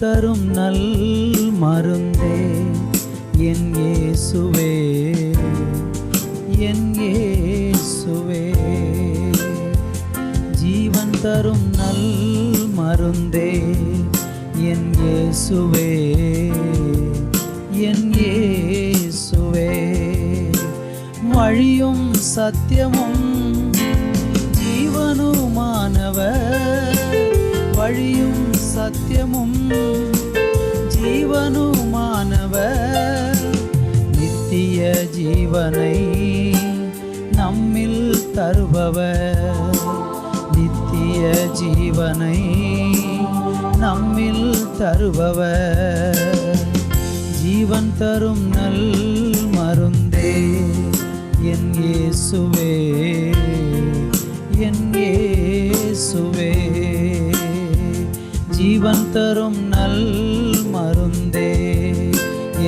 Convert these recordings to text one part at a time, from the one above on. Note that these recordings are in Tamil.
தரும் நல் மருந்தே என் இயேசுவே, என் இயேசுவே. ஜீவன் தரும் நல் மருந்தே என் இயேசுவே, என் இயேசுவே. வழியும் சத்தியமும் ஜீவனுமானவர், வழியும் சத்தியமும் ஜீவனுமானவர். நித்திய ஜீவனை நம்மில் தருபவர், நித்திய ஜீவனை நம்மில் தருபவர். ஜீவன் தரும் நல் மருந்தே என் இயேசுவே, என் இயேசுவே. ஜீவன் தரும் நல் மருந்தே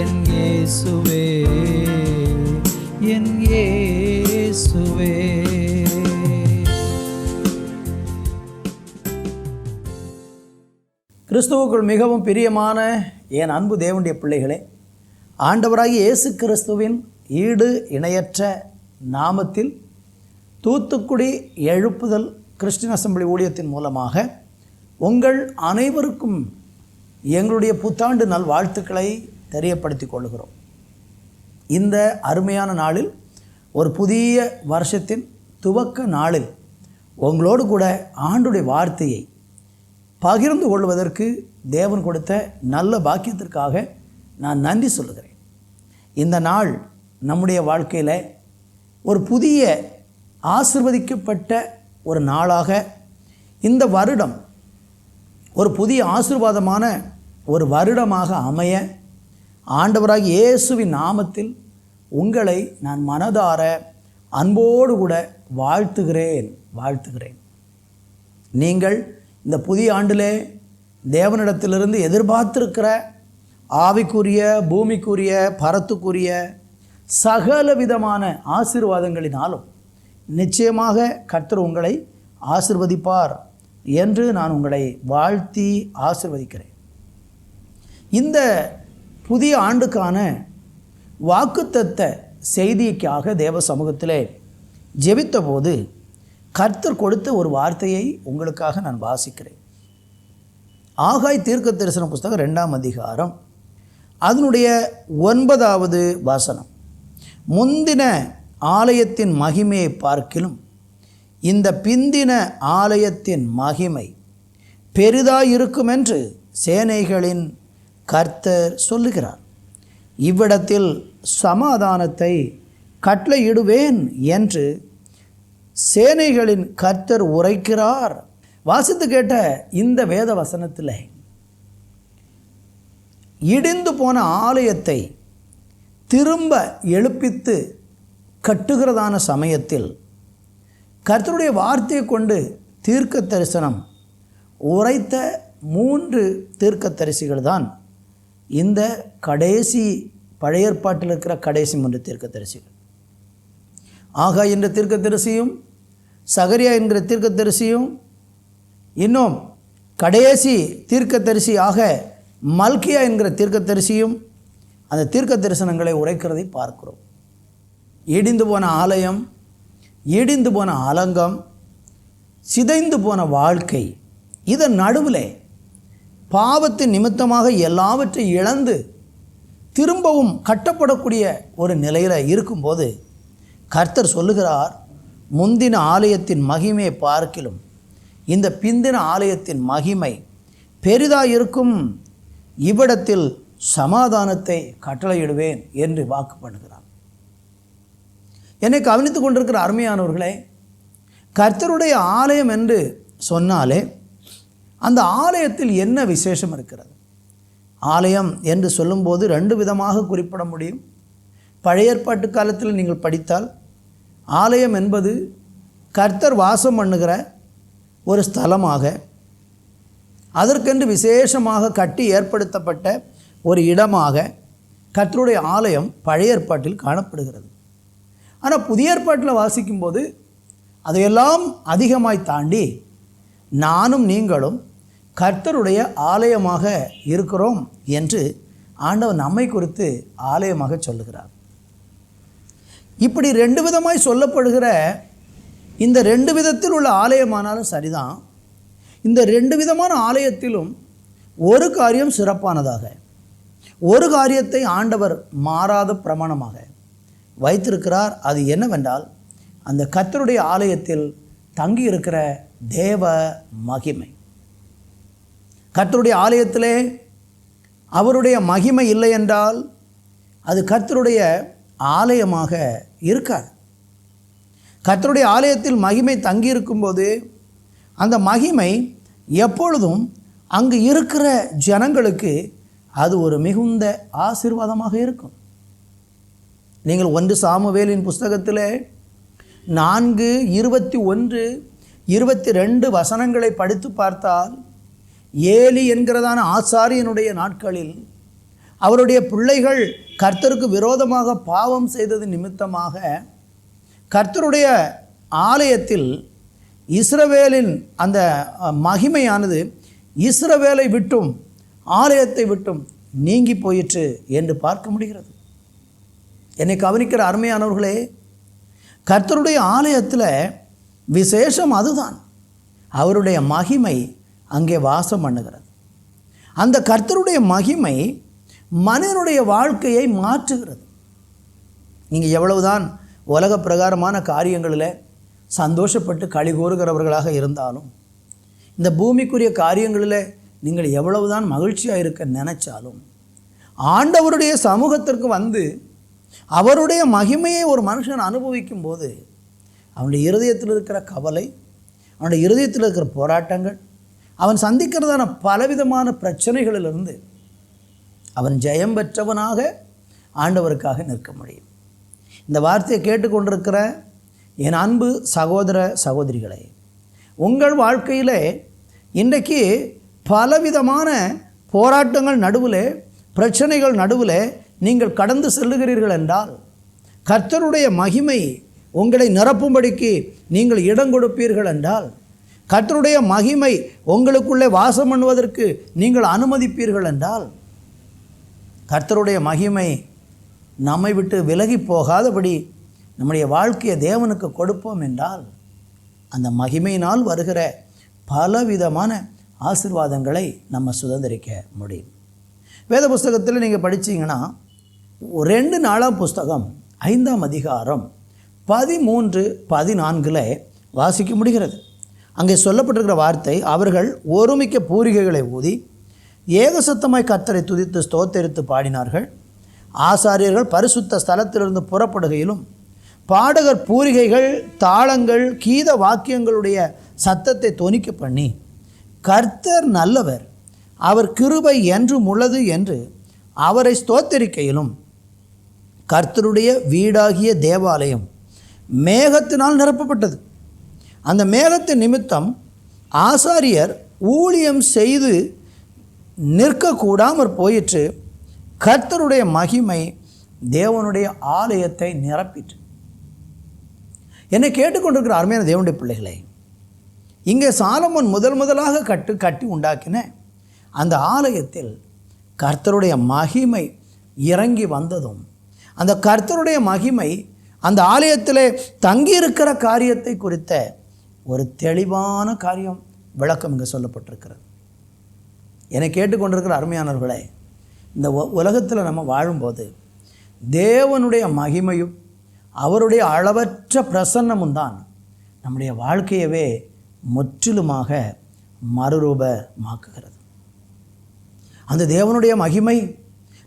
என் இயேசுவே, என் இயேசுவே. கிறிஸ்துவுக்குள் மிகவும் பிரியமான என் அன்பு தேவனுடைய பிள்ளைகளே, ஆண்டவராகிய இயேசு கிறிஸ்துவின் ஈடு இணையற்ற நாமத்தில் தூத்துக்குடி எழுப்புதல் கிறிஸ்டியன் அசெம்பிளி ஊழியத்தின் மூலமாக உங்கள் அனைவருக்கும் எங்களுடைய புத்தாண்டு நல் வாழ்த்துக்களை தெரியப்படுத்திக் கொள்கிறோம். இந்த அருமையான நாளில், ஒரு புதிய வருஷத்தின் துவக்க நாளில் உங்களோடு கூட ஆண்டுடைய வார்த்தையை பகிர்ந்து கொள்வதற்கு தேவன் கொடுத்த நல்ல பாக்கியத்திற்காக நான் நன்றி சொல்லுகிறேன். இந்த நாள் நம்முடைய வாழ்க்கையில் ஒரு புதிய ஆசீர்வதிக்கப்பட்ட ஒரு நாளாக, இந்த வருடம் ஒரு புதிய ஆசீர்வாதமான ஒரு வருடமாக அமைய ஆண்டவராகிய இயேசுவின் நாமத்தில் உங்களை நான் மனதார அன்போடு கூட வாழ்த்துகிறேன். நீங்கள் இந்த புதிய ஆண்டிலே தேவனிடத்திலிருந்து எதிர்பார்த்திருக்கிற ஆவிக்குரிய, பூமிக்குரிய, பரத்துக்குரிய சகல விதமான ஆசீர்வாதங்களினாலும் நிச்சயமாக கர்த்தர் உங்களை ஆசீர்வதிப்பார் என்று நான் உங்களை வாழ்த்தி ஆசீர்வதிக்கிறேன். இந்த புதிய ஆண்டுக்கான வாக்குத்தத்த செய்திக்காக தேவ சமூகத்திலே ஜெபித்த போது கர்த்தர் கொடுத்த ஒரு வார்த்தையை உங்களுக்காக நான் வாசிக்கிறேன். ஆகாய் தீர்க்க தரிசன புஸ்தகம் 2ஆம் அதிகாரம் அதனுடைய 9வது வசனம். முந்தின ஆலயத்தின் மகிமையை பார்க்கிலும் இந்த பிந்தின ஆலயத்தின் மகிமை பெரிதாயிருக்கும் என்று சேனைகளின் கர்த்தர் சொல்லுகிறார். இவ்விடத்தில் சமாதானத்தை கட்டளையிடுவேன் என்று சேனைகளின் கர்த்தர் உரைக்கிறார். வாசித்து கேட்ட இந்த வேத வசனத்தில் இடிந்து போன ஆலயத்தை திரும்ப எழுப்பித்து கட்டுகிறதான சமயத்தில் கர்த்தருடைய வார்த்தையை கொண்டு தீர்க்க தரிசனம் உரைத்த 3 தீர்க்க தரிசிகள் தான் இந்த கடைசி பழைய ஏற்பாட்டில் இருக்கிற கடைசி 3 தீர்க்க தரிசிகள். ஆகாய் என்ற தீர்க்க தரிசியும், சகரியா என்கிற தீர்க்க தரிசியும், இன்னும் கடைசி தீர்க்க தரிசியாக மல்கியா என்கிற தீர்க்க தரிசியும் அந்த தீர்க்க தரிசனங்களை உரைக்கிறதை பார்க்கிறோம். இடிந்து போன ஆலயம், இடிந்து போன அலங்கம், சிதைந்து போன வாழ்க்கை, இதன் நடுவில் பாவத்தின் நிமித்தமாக எல்லாவற்றை இழந்து திரும்பவும் கட்டப்படக்கூடிய ஒரு நிலையில் இருக்கும்போது கர்த்தர் சொல்லுகிறார், முந்தின ஆலயத்தின் மகிமையை பார்க்கிலும் இந்த பிந்தின ஆலயத்தின் மகிமை பெரிதாயிருக்கும், இவ்விடத்தில் சமாதானத்தை கட்டளையிடுவேன் என்று வாக்கு பண்ணுகிறார். என்னை கவனித்து கொண்டிருக்கிற அருமையானவர்களே, கர்த்தருடைய ஆலயம் என்று சொன்னாலே அந்த ஆலயத்தில் என்ன விசேஷம் இருக்கிறது? ஆலயம் என்று சொல்லும்போது 2 விதமாக குறிப்பிட முடியும். பழைய ஏற்பாட்டு காலத்தில் நீங்கள் படித்தால் ஆலயம் என்பது கர்த்தர் வாசம் பண்ணுகிற ஒரு ஸ்தலமாக, அதற்கென்று விசேஷமாக கட்டி ஏற்படுத்தப்பட்ட ஒரு இடமாக கர்த்தருடைய ஆலயம் பழைய ஏற்பாட்டில் காணப்படுகிறது. ஆனால் புதிய ஏற்பாட்டில் வாசிக்கும்போது அதையெல்லாம் அதிகமாய் தாண்டி நானும் நீங்களும் கர்த்தருடைய ஆலயமாக இருக்கிறோம் என்று ஆண்டவர் நம்மை குறித்து ஆலயமாக சொல்லுகிறார். இப்படி ரெண்டு விதமாய் சொல்லப்படுகிற இந்த ரெண்டு விதத்தில் உள்ள ஆலயமானாலும் சரிதான். இந்த ரெண்டு விதமான ஆலயத்திலும் ஒரு காரியம் சிறப்பானதாக, ஒரு காரியத்தை ஆண்டவர் மாறாத பிரமாணமாக வைத்திருக்கிறார். அது என்னவென்றால், அந்த கர்த்தருடைய ஆலயத்தில் தங்கி இருக்கிற தேவ மகிமை. கர்த்தருடைய ஆலயத்திலே அவருடைய மகிமை இல்லை என்றால் அது கர்த்தருடைய ஆலயமாக இருக்காது. கர்த்தருடைய ஆலயத்தில் மகிமை தங்கியிருக்கும்போது அந்த மகிமை எப்பொழுதும் அங்கு இருக்கிற ஜனங்களுக்கு அது ஒரு மிகுந்த ஆசீர்வாதமாக இருக்கும். நீங்கள் 1 சாமுவேலின் புஸ்தகத்தில் 4:21-22 வசனங்களை படித்து பார்த்தால், ஏலி என்கிறதான ஆசாரியனுடைய நாட்களில் அவருடைய பிள்ளைகள் கர்த்தருக்கு விரோதமாக பாவம் செய்தது நிமித்தமாக கர்த்தருடைய ஆலயத்தில் இஸ்ரவேலின் அந்த மகிமையானது இஸ்ரவேலை விட்டும் ஆலயத்தை விட்டும் நீங்கி போயிற்று என்று பார்க்க முடிகிறது. என்னை கவனிக்கிற அருமையானவர்களே, கர்த்தருடைய ஆலயத்தில் விசேஷம் அதுதான், அவருடைய மகிமை அங்கே வாசம் பண்ணுகிறது. அந்த கர்த்தருடைய மகிமை மனிதனுடைய வாழ்க்கையை மாற்றுகிறது. நீங்கள் எவ்வளவுதான் உலக பிரகாரமான காரியங்களில் சந்தோஷப்பட்டு களி கூறுகிறவர்களாக இருந்தாலும், இந்த பூமிக்குரிய காரியங்களில் நீங்கள் எவ்வளவுதான் மகிழ்ச்சியாக இருக்க நினைச்சாலும், ஆண்டவருடைய சமூகத்திற்கு வந்து அவருடைய மகிமையை ஒரு மனுஷன் அனுபவிக்கும் போது அவனுடைய இருதயத்தில் இருக்கிற கவலை, அவனுடைய இருதயத்தில் இருக்கிற போராட்டங்கள், அவன் சந்திக்கிறதான பலவிதமான பிரச்சனைகளிலிருந்து அவன் ஜெயம் பெற்றவனாக ஆண்டவருக்காக நிற்க முடியும். இந்த வார்த்தையை கேட்டுக்கொண்டிருக்கிற என் அன்பு சகோதர சகோதரிகளே, உங்கள் வாழ்க்கையில் இன்றைக்கு பலவிதமான போராட்டங்கள் நடுவில், பிரச்சனைகள் நடுவில் நீங்கள் கடந்து செல்லுகிறீர்கள் என்றால், கர்த்தருடைய மகிமை உங்களை நிரப்பும்படிக்கு நீங்கள் இடம் கொடுப்பீர்கள் என்றால், கர்த்தருடைய மகிமை உங்களுக்குள்ளே வாசம் பண்ணுவதற்கு நீங்கள் அனுமதிப்பீர்கள் என்றால், கர்த்தருடைய மகிமை நம்மை விட்டு விலகி போகாதபடி நம்முடைய வாழ்க்கையை தேவனுக்கு கொடுப்போம் என்றால், அந்த மகிமையினால் வருகிற பலவிதமான ஆசீர்வாதங்களை நம்ம சுதந்திரிக்க முடியும். வேத புஸ்தகத்தில் நீங்கள் படித்தீங்கன்னா 2 நாளாம் புஸ்தகம் 5ஆம் அதிகாரம் 13-14 வாசிக்க முடிகிறது. அங்கே சொல்லப்பட்டிருக்கிற வார்த்தை, அவர்கள் ஒருமிக்க பூரிகைகளை ஊதி ஏகசத்தமாய் கர்த்தரை துதித்து ஸ்தோத்தரித்து பாடினார்கள். ஆசாரியர்கள் பரிசுத்த ஸ்தலத்திலிருந்து புறப்படுகையிலும் பாடகர் பூரிகைகள், தாளங்கள், கீத வாக்கியங்களுடைய சத்தத்தை தொனிக்க பண்ணி, கர்த்தர் நல்லவர், அவர் கிருபை என்றும் உள்ளது என்று அவரை ஸ்தோத்தரிக்கையிலும், கர்த்தருடைய வீடாகிய தேவாலயம் மேகத்தினால் நிரப்பப்பட்டது. அந்த மேகத்தின் நிமித்தம் ஆசாரியர் ஊழியம் செய்து நிற்கக்கூடாமற் போயிற்று. கர்த்தருடைய மகிமை தேவனுடைய ஆலயத்தை நிரப்பிற்று. என்னை கேட்டுக்கொண்டிருக்கிற அருமையான தேவனுடைய பிள்ளைகளை, இங்கே சாலமோன் முதலாக கட்டி உண்டாக்கின அந்த ஆலயத்தில் கர்த்தருடைய மகிமை இறங்கி வந்ததும், அந்த கர்த்தருடைய மகிமை அந்த ஆலயத்தில் தங்கியிருக்கிற காரியத்தை குறித்த ஒரு தெளிவான காரியம் விளக்கம் இங்கே சொல்லப்பட்டிருக்கிறது. என்னை கேட்டுக்கொண்டிருக்கிற அருமையானவர்களே, இந்த உலகத்தில் நம்ம வாழும்போது தேவனுடைய மகிமையும் அவருடைய அளவற்ற பிரசன்னமும் தான் நம்முடைய வாழ்க்கையவே முற்றிலுமாக மறுரூபமாக்குகிறது. அந்த தேவனுடைய மகிமை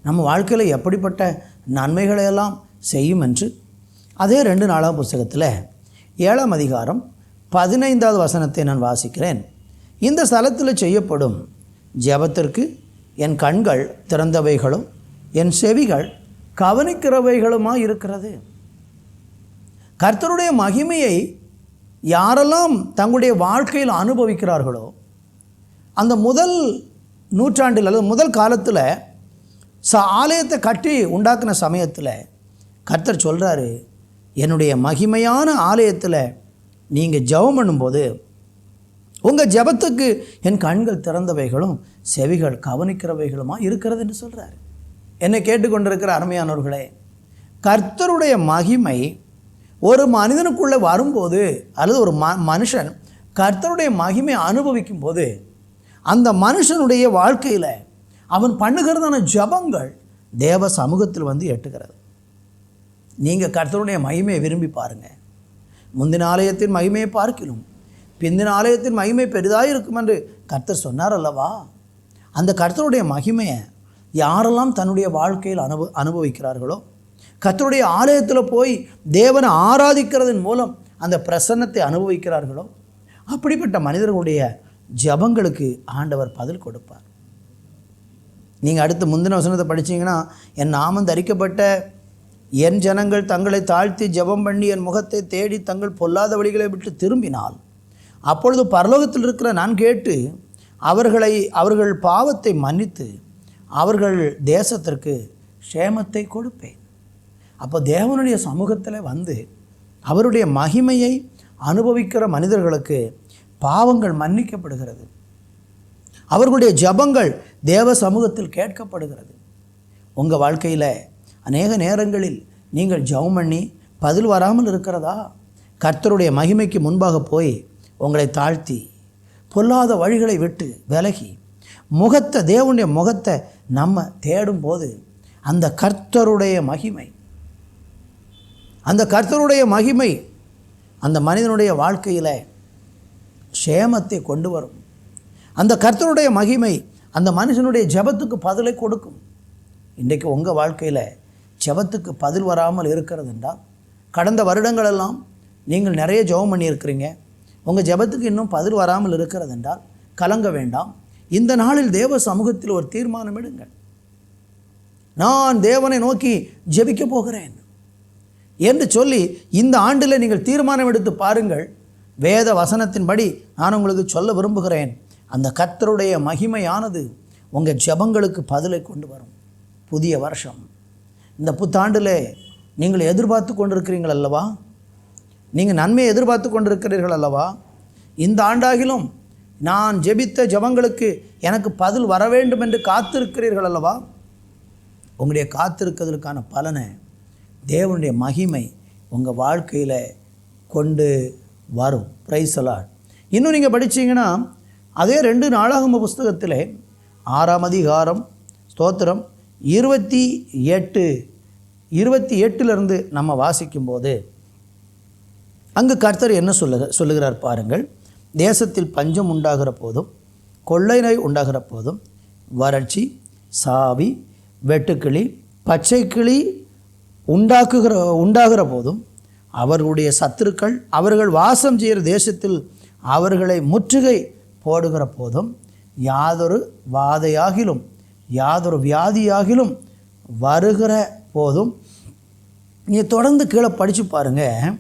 நம்ம வாழ்க்கையில் எப்படிப்பட்ட நன்மைகளையெல்லாம் செய்யும் என்று அதே 2 நாளாம் புஸ்தகத்தில் 7ஆம் அதிகாரம் 15வது வசனத்தை நான் வாசிக்கிறேன். இந்த ஸ்தலத்தில் செய்யப்படும் ஜெபத்திற்கு என் கண்கள் திறந்தவைகளும் என் செவிகள் கவனிக்கிறவைகளுமாக இருக்கிறது. கர்த்தருடைய மகிமையை யாரெல்லாம் தங்களுடைய வாழ்க்கையில் அனுபவிக்கிறார்களோ, அந்த முதல் நூற்றாண்டில் அல்லது முதல் காலத்தில் ஆலயத்தை கட்டி உண்டாக்கின சமயத்தில் கர்த்தர் சொல்கிறாரு, என்னுடைய மகிமையான ஆலயத்தில் நீங்கள் ஜெபம் பண்ணும்போது உங்கள் ஜெபத்துக்கு என் கண்கள் திறந்தவைகளும் செவிகள் கவனிக்கிறவைகளுமா இருக்கிறது என்று சொல்கிறார். என்னை கேட்டுக்கொண்டிருக்கிற அருமையானவர்களே, கர்த்தருடைய மகிமை ஒரு மனிதனுக்குள்ளே வரும்போது, அல்லது ஒரு மனுஷன் கர்த்தருடைய மகிமை அனுபவிக்கும் போது, அந்த மனுஷனுடைய வாழ்க்கையில் அவன் பண்ணுகிறதான ஜபங்கள் தேவ சமூகத்தில் வந்து எட்டுகிறது. நீங்கள் கர்த்தருடைய மகிமையை விரும்பி பாருங்கள். முந்தின ஆலயத்தின் மகிமையை பார்க்கிலும் பிந்தின ஆலயத்தின் மகிமை பெரிதாக இருக்கும் என்று கர்த்தர் சொன்னார் அல்லவா? அந்த கர்த்தருடைய மகிமையை யாரெல்லாம் தன்னுடைய வாழ்க்கையில் அனுபவிக்கிறார்களோ, கர்த்தருடைய ஆலயத்தில் போய் தேவனை ஆராதிக்கிறதன் மூலம் அந்த பிரசன்னத்தை அனுபவிக்கிறார்களோ, அப்படிப்பட்ட மனிதர்களுடைய ஜபங்களுக்கு ஆண்டவர் பதில் கொடுப்பார். நீங்கள் அடுத்து முந்தின வசனத்தை படித்தீங்கன்னா, என் நாமம் தரிக்கப்பட்ட என் ஜனங்கள் தங்களை தாழ்த்தி ஜெபம் பண்ணி என் முகத்தை தேடி தங்கள் பொல்லாத வழிகளை விட்டு திரும்பினால், அப்பொழுது பரலோகத்தில் இருக்கிற நான் கேட்டு அவர்கள் பாவத்தை மன்னித்து அவர்கள் தேசத்திற்கு க்ஷேமத்தை கொடுப்பேன். அப்போ தேவனுடைய சமூகத்தில் வந்து அவருடைய மகிமையை அனுபவிக்கிற மனிதர்களுக்கு பாவங்கள் மன்னிக்கப்படுகிறது. அவர்களுடைய ஜபங்கள் தேவ சமூகத்தில் கேட்கப்படுகிறது. உங்கள் வாழ்க்கையில் அநேக நேரங்களில் நீங்கள் ஜெபம் பண்ணி பதில் வராமல் இருக்கிறதா? கர்த்தருடைய மகிமைக்கு முன்பாக போய் உங்களை தாழ்த்தி பொல்லாத வழிகளை விட்டு விலகி தேவனுடைய முகத்தை நம்ம தேடும்போது அந்த கர்த்தருடைய மகிமை அந்த மனிதனுடைய வாழ்க்கையில் க்ஷேமத்தை கொண்டு வரும். அந்த கர்த்தருடைய மகிமை அந்த மனுஷனுடைய ஜெபத்துக்கு பதிலை கொடுக்கும். இன்றைக்கு உங்கள் வாழ்க்கையில் ஜெபத்துக்கு பதில் வராமல் இருக்கிறது என்றால், கடந்த வருடங்களெல்லாம் நீங்கள் நிறைய ஜெபம் பண்ணியிருக்கிறீங்க, உங்கள் ஜெபத்துக்கு இன்னும் பதில் வராமல் இருக்கிறது என்றால் கலங்க வேண்டாம். இந்த நாளில் தேவ சமூகத்தில் ஒரு தீர்மானம் எடுங்கள். நான் தேவனை நோக்கி ஜெபிக்க போகிறேன் என்று சொல்லி இந்த ஆண்டில் நீங்கள் தீர்மானம் எடுத்து பாருங்கள். வேத வசனத்தின்படி நான் உங்களுக்கு சொல்ல விரும்புகிறேன், அந்த கர்த்தருடைய மகிமையானது உங்கள் ஜெபங்களுக்கு பதிலை கொண்டு வரும். புதிய வருஷம், இந்த புத்தாண்டில் நீங்கள் எதிர்பார்த்து கொண்டிருக்கிறீர்கள் அல்லவா? நீங்கள் நன்மையை எதிர்பார்த்து கொண்டிருக்கிறீர்கள் அல்லவா? இந்த ஆண்டாகிலும் நான் ஜெபித்த ஜெபங்களுக்கு எனக்கு பதில் வர வேண்டும் என்று காத்திருக்கிறீர்கள் அல்லவா? உங்களுடைய காத்திருக்கிறதுக்கான பலனை தேவனுடைய மகிமை உங்கள் வாழ்க்கையில் கொண்டு வரும். Praise the Lord. இன்னும் நீங்கள் படித்தீங்கன்னா, அதே 2 நாளாகம புஸ்தகத்தில் 6ஆம் அதிகாரம் ஸ்தோத்திரம் 28 நம்ம வாசிக்கும்போது அங்கு கர்த்தர் என்ன சொல்லுகிறார் பாருங்கள். தேசத்தில் பஞ்சம் உண்டாகிற போதும், கொள்ளை நோய் உண்டாகிற போதும், வறட்சி, சாவி, வெட்டுக்கிளி, பச்சைக்கிளி உண்டாகிற போதும், அவர்களுடைய சத்துருக்கள் அவர்கள் வாசம் செய்கிற தேசத்தில் அவர்களை முற்றுகை போடுகிற போதும், யாதொரு வாதையாகிலும் யாதொரு வியாதியாகிலும் வருகிற போதும். நீங்கள் தொடர்ந்து கீழே படித்து பாருங்கள்.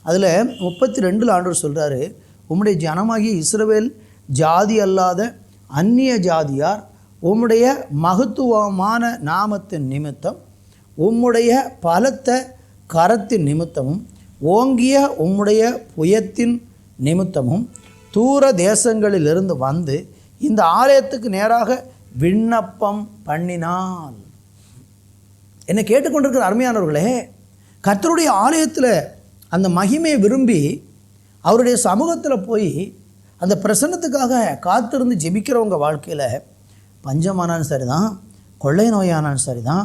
அதில் 32 ஆண்டவர் சொல்கிறாரு, உம்முடைய ஜனமாகிய இஸ்ரவேல் ஜாதி அல்லாத அந்நிய ஜாதியார் உம்முடைய மகத்துவமான நாமத்தின் நிமித்தம், உம்முடைய பலத்த கரத்தின் நிமித்தமும், ஓங்கிய உம்முடைய புயத்தின் நிமித்தமும் தூர தேசங்களிலிருந்து வந்து இந்த ஆலயத்துக்கு நேராக விண்ணப்பம் பண்ணினால். என்னை கேட்டுக்கொண்டிருக்கிற அருமையானவர்களே, கர்த்தருடைய ஆலயத்தில் அந்த மகிமையை விரும்பி அவருடைய சமூகத்தில் போய் அந்த பிரசன்னத்துக்காக காத்திருந்து ஜெபிக்கிறவங்க வாழ்க்கையில் பஞ்சமானாலும் சரிதான், கொள்ளை நோயானாலும் சரிதான்,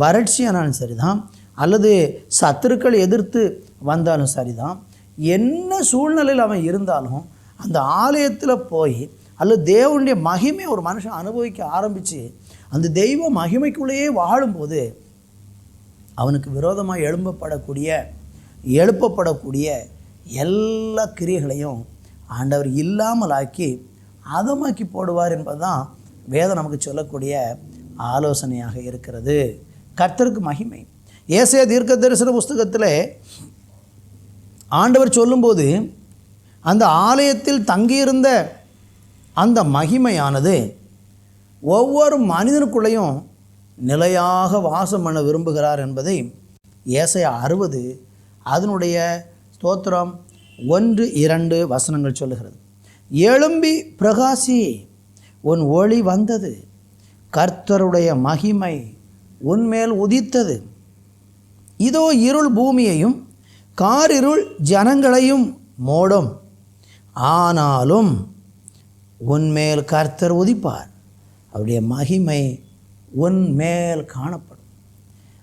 வறட்சியானாலும் சரிதான், அல்லது சத்துருக்கள் எதிர்த்து வந்தாலும் சரிதான், என்ன சூழ்நிலையில் அவன் இருந்தாலும் அந்த ஆலயத்தில் போய் அல்லது தேவனுடைய மகிமை ஒரு மனுஷன் அனுபவிக்க ஆரம்பித்து அந்த தெய்வ மகிமைக்குள்ளேயே வாழும்போது அவனுக்கு விரோதமாக எழுப்பப்படக்கூடிய எல்லா கிரியைகளையும் ஆண்டவர் இல்லாமலாக்கி அதமாக்கி போடுவார் என்பதுதான் வேதம் நமக்கு சொல்லக்கூடிய ஆலோசனையாக இருக்கிறது. கர்த்தருக்கு மகிமை. ஏசாயா தீர்க்க தரிசன புஸ்தகத்தில் ஆண்டவர் சொல்லும்போது அந்த ஆலயத்தில் தங்கியிருந்த அந்த மகிமையானது ஒவ்வொரு மனிதனுக்குள்ளேயும் நிலையாக வாசம் பண்ண விரும்புகிறார் என்பதை ஏசாயா 60 அதனுடைய ஸ்தோத்திரம் 1-2 வசனங்கள் சொல்லுகிறது. எழும்பி பிரகாசி, உன் ஒளி வந்தது, கர்த்தருடைய மகிமை உன்மேல் உதித்தது. இதோ இருள் பூமியையும் காரிருள் ஜனங்களையும் மூடும், ஆனாலும் உன்மேல் கர்த்தர் உதிப்பார், அவருடைய மகிமை உன்மேல் காணப்படும்.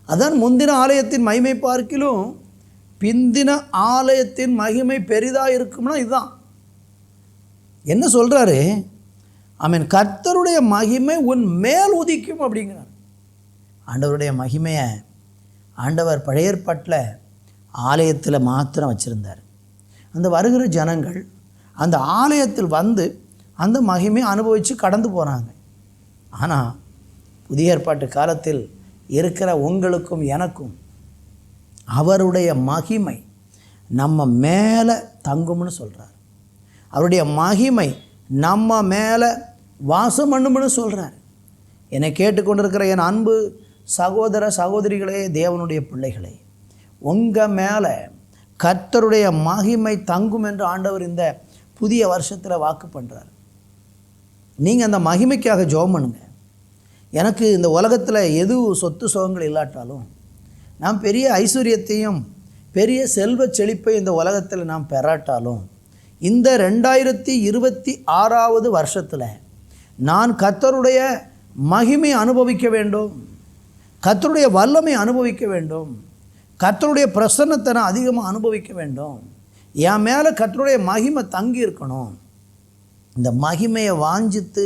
அதான் முந்தின ஆலயத்தின் மகிமை பார்க்கிலும் பிந்தின ஆலயத்தின் மகிமை பெரிதாக இருக்கும்னா இதுதான். என்ன சொல்கிறாரு? ஆமென். கர்த்தருடைய மகிமை உன் மேல் உதிக்கும் அப்படிங்கிறார். ஆண்டவருடைய மகிமையை ஆண்டவர் பழைய ஏற்பாட்டில் ஆலயத்தில் மாத்திரம் வச்சுருந்தார். அந்த வருகிற ஜனங்கள் அந்த ஆலயத்தில் வந்து அந்த மகிமையை அனுபவித்து கடந்து போனாங்க. ஆனால் புதிய ஏற்பாட்டு காலத்தில் இருக்கிற உங்களுக்கும் எனக்கும் அவருடைய மகிமை நம்ம மேலே தங்கும்னு சொல்கிறார். அவருடைய மகிமை நம்ம மேலே வாசம் பண்ணும்னு சொல்கிறார். என்னை கேட்டுக்கொண்டிருக்கிற என் அன்பு சகோதர சகோதரிகளே, தேவனுடைய பிள்ளைகளே, உங்கள் மேலே கர்த்தருடைய மகிமை தங்கும் என்று ஆண்டவர் இந்த புதிய வருஷத்தில் வாக்கு பண்ணுறார். நீங்கள் அந்த மகிமைக்காக ஜெபம் பண்ணுங்க. எனக்கு இந்த உலகத்தில் எது சொத்து சுகங்கள் இல்லாட்டாலும், நான் பெரிய ஐஸ்வர்யத்தையும் பெரிய செல்வ செழிப்பை இந்த உலகத்தில் நாம் பெறாட்டாலும், இந்த 2026 வருஷத்தில் நான் கர்த்தருடைய மகிமை அனுபவிக்க வேண்டும், கர்த்தருடைய வல்லமை அனுபவிக்க வேண்டும், கர்த்தருடைய பிரசன்னத்தை நான் அதிகமாக அனுபவிக்க வேண்டும், என் மேலே கர்த்தருடைய மகிமை தங்கி இருக்கணும். இந்த மகிமையை வாஞ்சித்து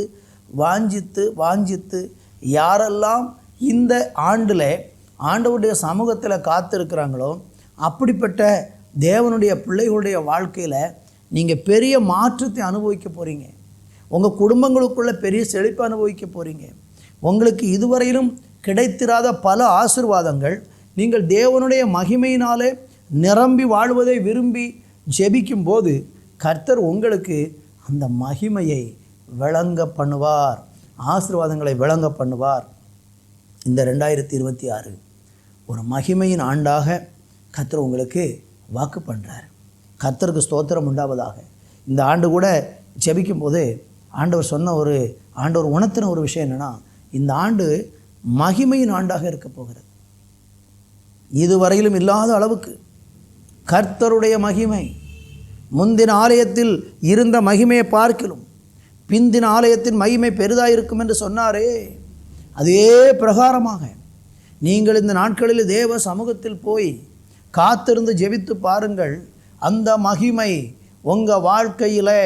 வாஞ்சித்து வாஞ்சித்து யாரெல்லாம் இந்த ஆண்டில் ஆண்டவருடைய சமூகத்தில் காத்திருக்கிறாங்களோ, அப்படிப்பட்ட தேவனுடைய பிள்ளைகளுடைய வாழ்க்கையில் நீங்கள் பெரிய மாற்றத்தை அனுபவிக்க போகிறீங்க. உங்கள் குடும்பங்களுக்குள்ள பெரிய செழிப்பை அனுபவிக்க போகிறீங்க. உங்களுக்கு இதுவரையிலும் கிடைத்திராத பல ஆசீர்வாதங்கள் நீங்கள் தேவனுடைய மகிமையினாலே நிரம்பி வாழ்வதை விரும்பி ஜெபிக்கும் போது கர்த்தர் உங்களுக்கு அந்த மகிமையை விளங்க பண்ணுவார், ஆசீர்வாதங்களை விளங்க பண்ணுவார். இந்த 2026 ஒரு மகிமையின் ஆண்டாக கர்த்தர் உங்களுக்கு வாக்கு பண்ணுறார். கர்த்தருக்கு ஸ்தோத்திரம் உண்டாவதாக. இந்த ஆண்டு கூட ஜெபிக்கும் போது ஆண்டவர் உணர்த்தின ஒரு விஷயம் என்னென்னா, இந்த ஆண்டு மகிமையின் ஆண்டாக இருக்க போகிறது. இதுவரையிலும் இல்லாத அளவுக்கு கர்த்தருடைய மகிமை முந்தின ஆலயத்தில் இருந்த மகிமையை பார்க்கிலும் பிந்தின ஆலயத்தின் மகிமை பெரிதாக இருக்கும் என்று சொன்னாரே, அதே பிரகாரமாக நீங்கள் இந்த நாட்களில் தேவ சமூகத்தில் போய் காத்திருந்து ஜெபித்து பாருங்கள். அந்த மகிமை உங்கள் வாழ்க்கையில்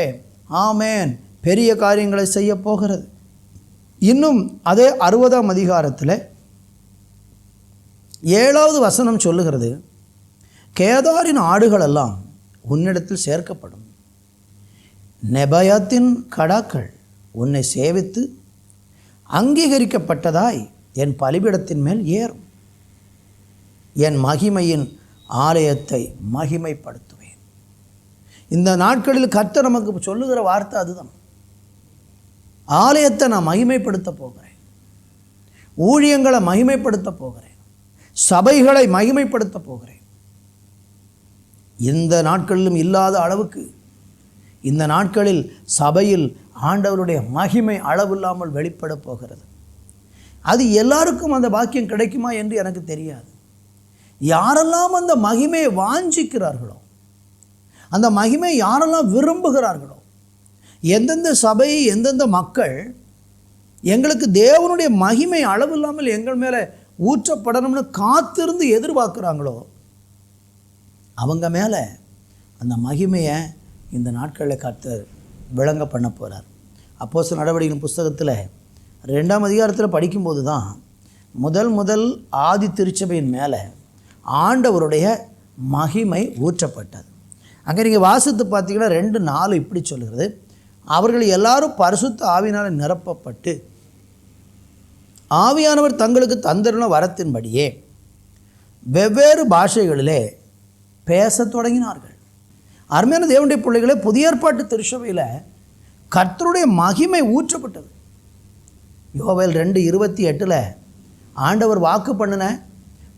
ஆமேன் பெரிய காரியங்களை செய்ய போகிறது. இன்னும் அதே 60ஆம் அதிகாரத்தில் 7வது வசனம் சொல்லுகிறது, கேதாரின் ஆடுகளெல்லாம் உன்னிடத்தில் சேர்க்கப்படும், நெபாயத்தின் கடாக்கள் உன்னை சேவித்து அங்கீகரிக்கப்பட்டதாய் என் பலிபீடத்தின் மேல் ஏறும், என் மகிமையின் ஆலயத்தை மகிமைப்படுத்துவேன். இந்த நாட்களில் கர்த்தர் நமக்கு சொல்லுகிற வார்த்தை அதுதான். ஆலயத்தை நான் மகிமைப்படுத்த போகிறேன், ஊழியங்களை மகிமைப்படுத்த போகிறேன், சபைகளை மகிமைப்படுத்த போகிறேன். இந்த நாட்களிலும் இல்லாத அளவுக்கு இந்த நாட்களில் சபையில் ஆண்டவருடைய மகிமை அளவில்லாமல் வெளிப்பட போகிறது. அது எல்லாருக்கும் அந்த பாக்கியம் கிடைக்குமா என்று எனக்கு தெரியாது. யாரெல்லாம் அந்த மகிமையை வாஞ்சிக்கிறார்களோ, அந்த மகிமை யாரெல்லாம் விரும்புகிறார்களோ, எந்தெந்த சபை எந்தெந்த மக்கள் எங்களுக்கு தேவனுடைய மகிமை அளவில்லாமல் எங்கள் மேலே ஊற்றப்படணும்னு காத்திருந்து எதிர்பார்க்குறாங்களோ, அவங்க மேலே அந்த மகிமையை இந்த நாட்களில் கர்த்தர் விளங்க பண்ண போகிறார். அப்போஸ்தலர் நடவடிக்கைகளின் புஸ்தகத்தில் 2ஆம் அதிகாரத்தில் படிக்கும்போது தான் முதல் ஆதி திருச்சபையின் மேலே ஆண்டவருடைய மகிமை ஊற்றப்பட்டது. அங்கே நீங்கள் வாசித்து பார்த்தீங்கன்னா 2:4 இப்படி சொல்கிறது, அவர்கள் எல்லாரும் பரிசுத்த ஆவியினால் நிரப்பப்பட்டு ஆவியானவர் தங்களுக்கு தந்திருந்த வரத்தின்படியே வெவ்வேறு பாஷைகளிலே பேசத் தொடங்கினார்கள். அருமையான தேவனுடைய பிள்ளைகளே, புதிய ஏற்பாட்டு திருச்சபையில் கர்த்தருடைய மகிமை ஊற்றப்பட்டது. யோவேல் 2:28 ஆண்டவர் வாக்கு பண்ணின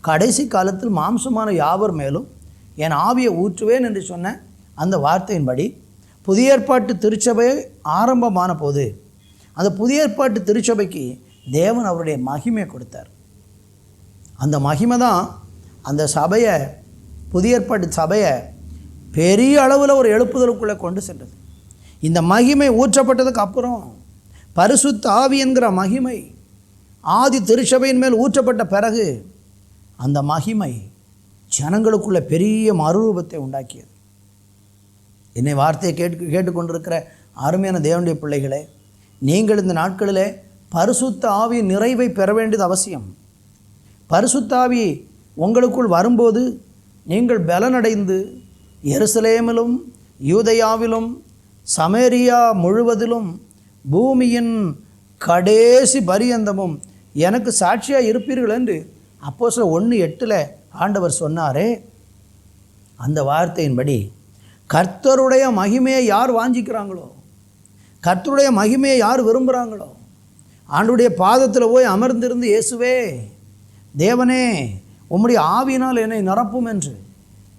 கடைசி காலத்தில் மாம்சமான யாவர் மேலும் என் ஆவியை ஊற்றுவேன் என்று சொன்ன அந்த வார்த்தையின்படி புதிய ஏற்பாட்டு திருச்சபை ஆரம்பமான போது அந்த புதிய ஏற்பாட்டு திருச்சபைக்கு தேவன் அவருடைய மகிமையை கொடுத்தார். அந்த மகிமை தான் அந்த சபையை, புதிய ஏற்பாட்டு சபையை பெரிய அளவில் ஒரு எழுப்புதலுக்குள்ளே கொண்டு சென்றது. இந்த மகிமை ஊற்றப்பட்டதுக்கு அப்புறம் பரிசுத்த ஆவி என்கிற மகிமை ஆதி திருச்சபையின் மேல் ஊற்றப்பட்ட பிறகு அந்த மகிமை ஜனங்களுக்குள்ள பெரிய மறுரூபத்தை உண்டாக்கியது. என்னை வார்த்தையை கேட்டுக்கொண்டிருக்கிற அருமையான தேவனுடைய பிள்ளைகளே, நீங்கள் இந்த நாட்களிலே பரிசுத்த ஆவியின் நிறைவை பெற வேண்டியது அவசியம். பரிசுத்த ஆவி உங்களுக்குள் வரும்போது நீங்கள் பலனடைந்து எருசலேமிலும் யூதேயாவிலும் சமேரியா முழுவதிலும் பூமியின் கடைசி பரியந்தமும் எனக்கு சாட்சியாக இருப்பீர்கள் என்று அப்போஸ்தலர் 1:8 ஆண்டவர் சொன்னாரே. அந்த வார்த்தையின்படி கர்த்தருடைய மகிமையை யார் வாஞ்சிக்கிறாங்களோ, கர்த்தருடைய மகிமையை யார் விரும்புகிறாங்களோ, ஆண்டுடைய பாதத்தில் போய் அமர்ந்திருந்து இயேசுவே தேவனே உம்முடைய ஆவியினால் என்னை நிரப்பும் என்று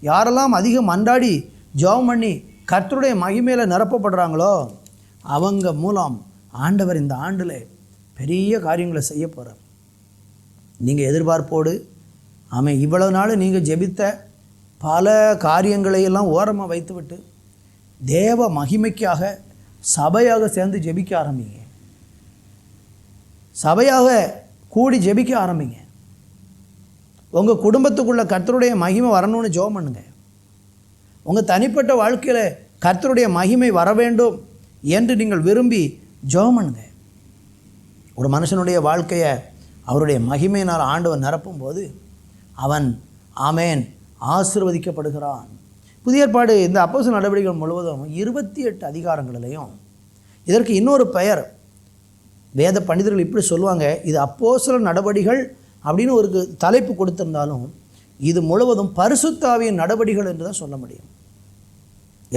யாரெல்லாம் அதிகம் அண்டாடி ஜெபம் பண்ணி கர்த்தருடைய மகிமையில் நிரப்பப்படுறாங்களோ அவங்க மூலம் ஆண்டவர் இந்த ஆண்டில் பெரிய காரியங்களை செய்ய போகிறார். நீங்கள் எதிர்பார்ப்போடு இவ்வளவு நாள் நீங்கள் ஜெபித்த பல காரியங்களையெல்லாம் ஓரமாக வைத்துவிட்டு தேவ மகிமைக்காக சபையாக சேர்ந்து ஜெபிக்க ஆரம்பிங்க. சபையாக கூடி ஜெபிக்க ஆரம்பிங்க. உங்கள் குடும்பத்துக்குள்ள கர்த்தருடைய மகிமை வரணும்னு ஜெபம் பண்ணுங்க. உங்கள் தனிப்பட்ட வாழ்க்கையில் கர்த்தருடைய மகிமை வர வேண்டும் என்று நீங்கள் விரும்பி ஜெபம் பண்ணுங்க. ஒரு மனுஷனுடைய வாழ்க்கையை அவருடைய மகிமையினால் ஆண்டவர் நிரப்பும்போது அவன் ஆமேன் ஆசீர்வதிக்கப்படுகிறான். புதிய ஏற்பாடு இந்த அப்போஸ்தலர் நடவடிக்கைகள் முழுவதும் 28 அதிகாரங்களிலையும் இதற்கு இன்னொரு பெயர் வேத பண்டிதர்கள் இப்படி சொல்லுவாங்க, இது அப்போஸ்தலர் நடவடிக்கைகள் அப்படின்னு ஒரு தலைப்பு கொடுத்திருந்தாலும் இது முழுவதும் பரிசுத்த ஆவியின் நடவடிக்கைகள் என்று தான் சொல்ல முடியும்.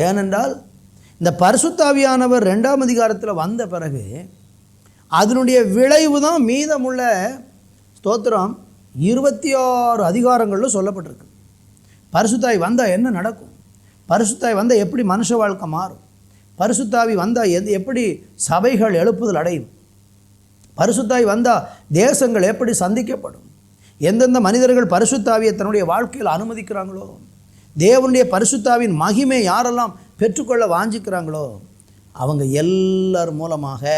ஏனென்றால் இந்த பரிசுத்த ஆவியானவர் 2ஆம் அதிகாரத்தில் வந்த பிறகு அதனுடைய விளைவு தான் மீதமுள்ள ஸ்தோத்திரம் 26 அதிகாரங்களில் சொல்லப்பட்டிருக்கு. பரிசுத்தாவி வந்தால் என்ன நடக்கும், பரிசுத்தாவி வந்தால் எப்படி மனுஷ வாழ்க்கை மாறும், பரிசுத்தாவி வந்தால் எப்படி சபைகள் எழுப்புதல் அடையும், பரிசுத்தாவி வந்தால் தேசங்கள் எப்படி சந்திக்கப்படும், எந்தெந்த மனிதர்கள் பரிசுத்தாவியை தன்னுடைய வாழ்க்கையில் அனுமதிக்கிறாங்களோ, தேவனுடைய பரிசுத்தாவின் மகிமை யாரெல்லாம் பெற்றுக்கொள்ள வாஞ்சிக்கிறாங்களோ அவங்க எல்லார் மூலமாக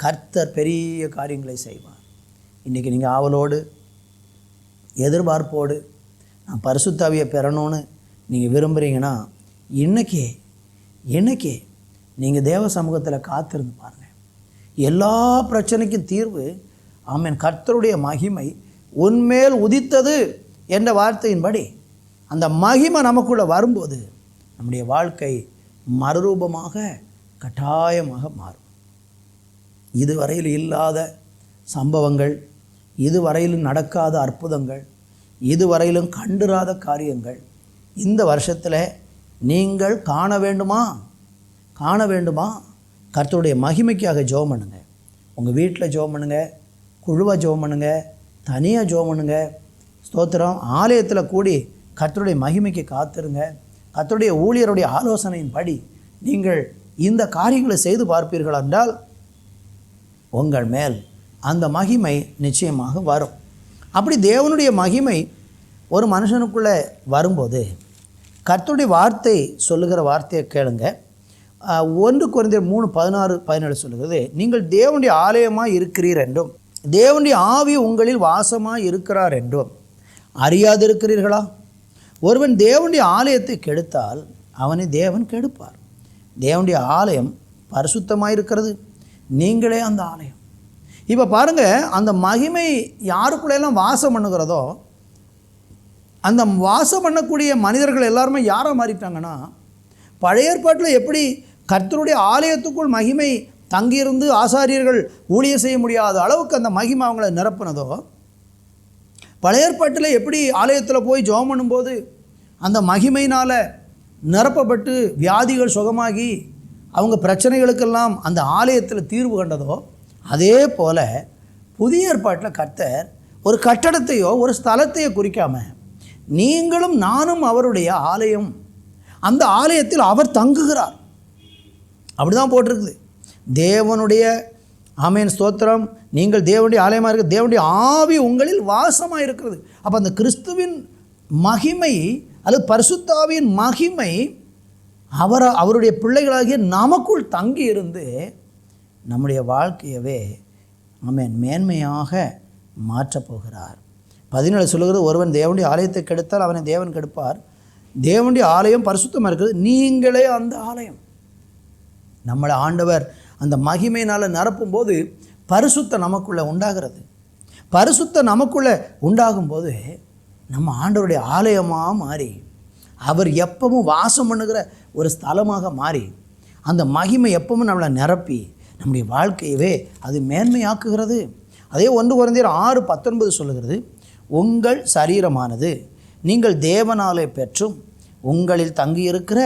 கர்த்தர் பெரிய காரியங்களை செய்வார். இன்றைக்கி நீங்கள் ஆவலோடு எதிர்பார்ப்போடு நான் பரிசுத்தாவியை பெறணும்னு நீங்கள் விரும்புகிறீங்கன்னா இன்னைக்கே நீங்கள் தேவ சமூகத்தில் காத்திருந்து பாருங்கள். எல்லா பிரச்சனைக்கும் தீர்வு கர்த்தருடைய மகிமை உன்மேல் உதித்தது என்ற வார்த்தையின்படி அந்த மகிமை நமக்குள்ளே வரும்போது நம்முடைய வாழ்க்கை மறுரூபமாக கட்டாயமாக மாறும். இதுவரையில் இல்லாத சம்பவங்கள், இதுவரையிலும் நடக்காத அற்புதங்கள், இதுவரையிலும் கண்டிராத காரியங்கள் இந்த வருஷத்தில் நீங்கள் காண வேண்டுமா? கர்த்தருடைய மகிமைக்காக ஜெபம் பண்ணுங்க. உங்கள் வீட்டில் ஜெபம் பண்ணுங்க, குழுவாக ஜெபம் பண்ணுங்க, தனியாக ஜெபம் பண்ணுங்க. ஸ்தோத்திரம். ஆலயத்தில் கூடி கர்த்தருடைய மகிமைக்கு காத்திருங்க. கர்த்தருடைய ஊழியருடைய ஆலோசனையின்படி நீங்கள் இந்த காரியங்களை செய்து பார்ப்பீர்கள் என்றால் உங்கள் மேல் அந்த மகிமை நிச்சயமாக வரும். அப்படி தேவனுடைய மகிமை ஒரு மனுஷனுக்குள்ளே வரும்போது கர்த்தருடைய வார்த்தை சொல்லுகிற வார்த்தையை கேளுங்க. 1 கொரிந்தியர் 3:16-17 சொல்லுகிறது, நீங்கள் தேவனுடைய ஆலயமாக இருக்கிறீர் என்றும் தேவனுடைய ஆவி உங்களில் வாசமாக இருக்கிறார் என்றும் அறியாதிருக்கிறீர்களா? ஒருவன் தேவனுடைய ஆலயத்தை கெடுத்தால் அவனை தேவன் கெடுப்பார். தேவனுடைய ஆலயம் பரிசுத்தமாக இருக்கிறது, நீங்களே அந்த ஆலயம். இப்போ பாருங்கள், அந்த மகிமை யாருக்குள்ளெல்லாம் வாசம் பண்ணுகிறதோ அந்த வாசம் பண்ணக்கூடிய மனிதர்கள் எல்லாருமே யாராக மாறிட்டாங்கன்னா, பழைய ஏற்பாட்டில் எப்படி கர்த்தருடைய ஆலயத்துக்குள் மகிமை தங்கியிருந்து ஆசாரியர்கள் ஊழியம் செய்ய முடியாத அளவுக்கு அந்த மகிமை அவங்கள நிரப்புனதோ, பழைய ஏற்பாட்டில் எப்படி ஆலயத்தில் போய் ஜெபம் பண்ணும்போது அந்த மகிமையினால் நிரப்பப்பட்டு வியாதிகள் சுகமாகி அவங்க பிரச்சனைகளுக்கெல்லாம் அந்த ஆலயத்தில் தீர்வு கண்டதோ, அதே போல் புதிய ஏற்பாட்டில் கர்த்தர் ஒரு கட்டடத்தையோ ஒரு ஸ்தலத்தையோ குறிக்காமல் நீங்களும் நானும் அவருடைய ஆலயம், அந்த ஆலயத்தில் அவர் தங்குகிறார். அப்படி தான் போட்டிருக்குது. தேவனுடைய ஆமென் ஸ்தோத்திரம், நீங்கள் தேவனுடைய ஆலயமாக இருக்க, தேவனுடைய ஆவி உங்களில் வாசமாக இருக்கிறது. அப்போ அந்த கிறிஸ்துவின் மகிமை அல்லது பரிசுத்த ஆவியின் மகிமை அவருடைய பிள்ளைகளாகிய நமக்குள் தங்கி இருந்து நம்முடைய வாழ்க்கையவே ஆமென் மேன்மையாக மாற்றப் போகிறார். 17 சொல்லுகிறது, ஒருவன் தேவனுடைய ஆலயத்தை கெடுத்தால் அவனை தேவன் கெடுப்பார். தேவனுடைய ஆலயம் பரிசுத்தமாக இருக்கிறது, நீங்களே அந்த ஆலயம். நம்மளை ஆண்டவர் அந்த மகிமையினால் நிரப்பும்போது பரிசுத்த நமக்குள்ளே உண்டாகிறது. பரிசுத்த நமக்குள்ளே உண்டாகும்போது நம்ம ஆண்டவருடைய ஆலயமாக மாறி அவர் எப்பவும் வாசம் பண்ணுகிற ஒரு ஸ்தலமாக மாறி அந்த மகிமை எப்பவும் நம்மளை நிரப்பி நம்முடைய வாழ்க்கையவே அது மேன்மையாக்குகிறது. அதே 1 கொரிந்தியர் 6:19 சொல்லுகிறது, உங்கள் சரீரமானது நீங்கள் தேவனாலே பெற்றும் உங்களில் தங்கியிருக்கிற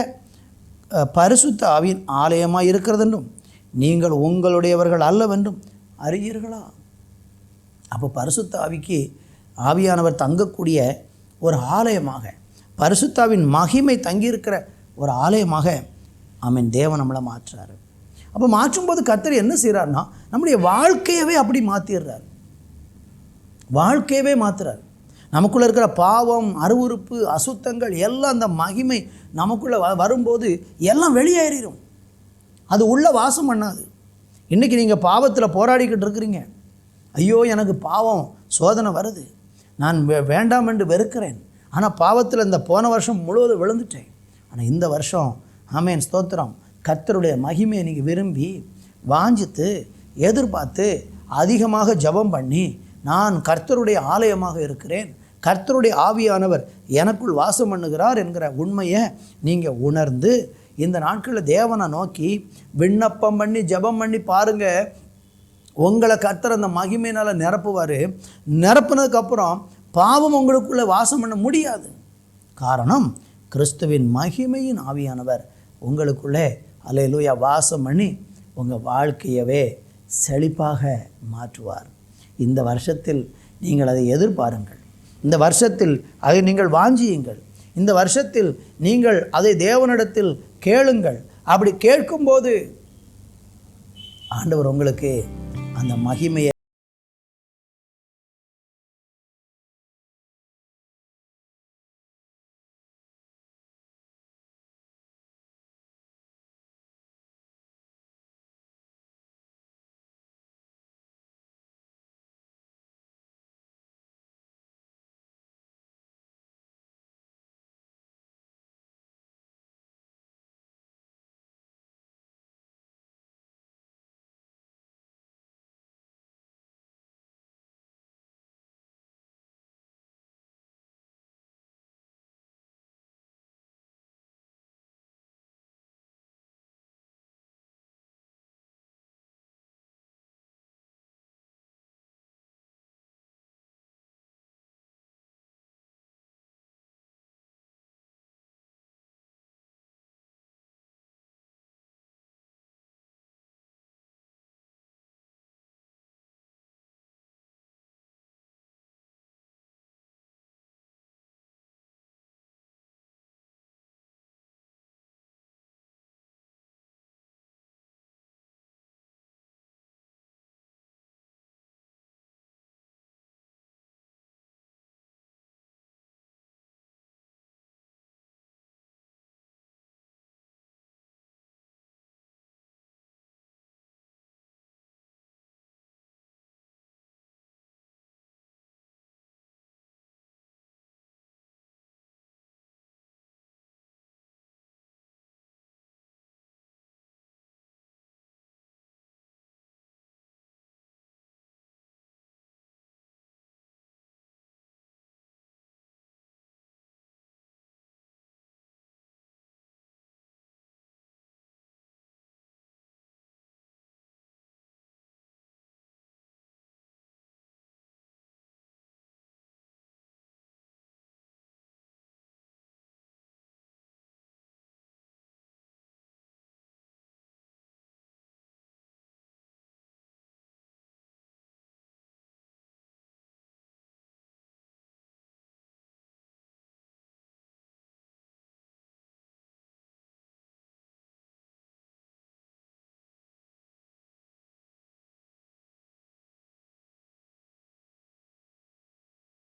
பரிசுத்த ஆவியின் ஆலயமாக இருக்கிறது என்றும் நீங்கள் உங்களுடையவர்கள் அல்லவென்றும் அறியீர்களா? அப்போ பரிசுத்த ஆவிக்கு ஆவியானவர் தங்கக்கூடிய ஒரு ஆலயமாக, பரிசுத்தாவின் மகிமை தங்கியிருக்கிற ஒரு ஆலயமாக ஆமென் தேவன் நம்மளை மாற்றுறாரு. அப்போ மாற்றும்போது கர்த்தர் என்ன செய்கிறார்னா நம்முடைய வாழ்க்கையவே அப்படி மாற்றிடுறார். வாழ்க்கையவே மாற்றுறார். நமக்குள்ளே இருக்கிற பாவம், அருவருப்பு, அசுத்தங்கள் எல்லாம் அந்த மகிமை நமக்குள்ளே வரும்போது எல்லாம் வெளியேறிடும். அது உள்ளே வாசம் பண்ணாது. இன்றைக்கி நீங்கள் பாவத்தில் போராடிக்கிட்டு இருக்கிறீங்க. ஐயோ எனக்கு பாவம் சோதனை வருது, நான் வேண்டாம் என்று வெறுக்கிறேன். ஆனால் பாவத்தில் இந்த போன வருஷம் முழுவதும் விழுந்துட்டேன். ஆனால் இந்த வருஷம் ஆமென் ஸ்தோத்திரம் கர்த்தருடைய மகிமையை நீங்கள் விரும்பி வாஞ்சித்து எதிர்பார்த்து அதிகமாக ஜெபம் பண்ணி நான் கர்த்தருடைய ஆலயமாக இருக்கிறேன், கர்த்தருடைய ஆவியானவர் எனக்குள் வாசம் பண்ணுகிறார் என்கிற உண்மையை நீங்கள் உணர்ந்து இந்த நாட்களில் தேவனை நோக்கி விண்ணப்பம் பண்ணி ஜெபம் பண்ணி பாருங்கள். உங்களை கர்த்தர் அந்த மகிமையினால் நிரப்புவார். நிரப்புனதுக்கப்புறம் பாவம் உங்களுக்குள்ளே வாசம் பண்ண முடியாது. காரணம், கிறிஸ்துவின் மகிமையின் ஆவியானவர் உங்களுக்குள்ளே அல்லேலூயா வாசம் பண்ணி உங்கள் வாழ்க்கையவே செழிப்பாக மாற்றுவார். இந்த வருஷத்தில் நீங்கள் அதை எதிர்பாருங்கள். இந்த வருஷத்தில் அதை நீங்கள் வாஞ்சியுங்கள். இந்த வருஷத்தில் நீங்கள் அதை தேவனிடத்தில் கேளுங்கள். அப்படி கேட்கும்போது ஆண்டவர் உங்களுக்கு அந்த மகிமையை